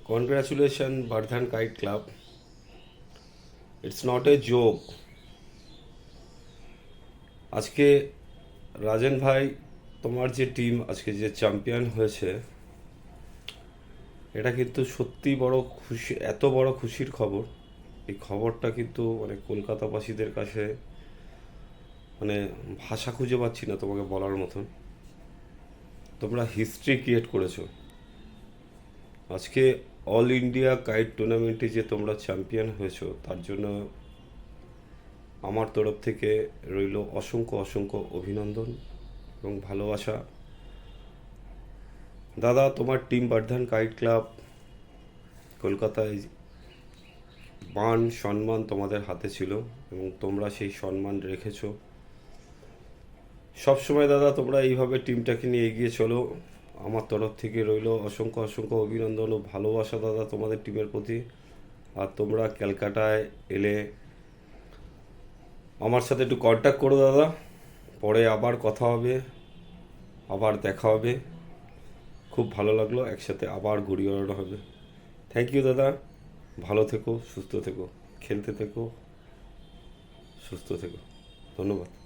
Congratulations, Bardhan Kite Club. It's not a joke. আজকে রাজেন ভাই, তোমার যে টিম আজকে যে চ্যাম্পিয়ন হয়েছে, এটা কিন্তু সত্যি বড় খুশি, এত বড় খুশির খবর। এই খবরটা কিন্তু মানে কলকাতাবাসীদের কাছে মানে ভাষা খুঁজে পাচ্ছি না তোমাকে বলার মতন। তোমরা হিস্ট্রি ক্রিয়েট করেছো আজকে। অল ইন্ডিয়া কাইট টুর্নামেন্টে যে তোমরা চ্যাম্পিয়ন হয়েছো, তার জন্য আমার তরফ থেকে রইল অসংখ্য অসংখ্য অভিনন্দন এবং ভালোবাসা। দাদা, তোমার টিম বর্ধন কাইট ক্লাব কলকাতায় মান সম্মান তোমাদের হাতে ছিল এবং তোমরা সেই সম্মান রেখেছো সবসময়। দাদা, তোমরা এইভাবে টিমটাকে নিয়ে এগিয়ে চলো। আমার তরফ থেকে রইল অসংখ্য অসংখ্য অভিনন্দন ও ভালোবাসা দাদা তোমাদের টিমের প্রতি। আর তোমরা ক্যালকাটায় এলে আমার সাথে একটু কন্ট্যাক্ট করো দাদা, পরে আবার কথা হবে, আবার দেখা হবে। খুব ভালো লাগলো, একসাথে আবার ঘুরি ওড়ানো হবে। থ্যাংক ইউ দাদা, ভালো থেকো, সুস্থ থেকো, খেলতে থেকো, সুস্থ থেকো। ধন্যবাদ।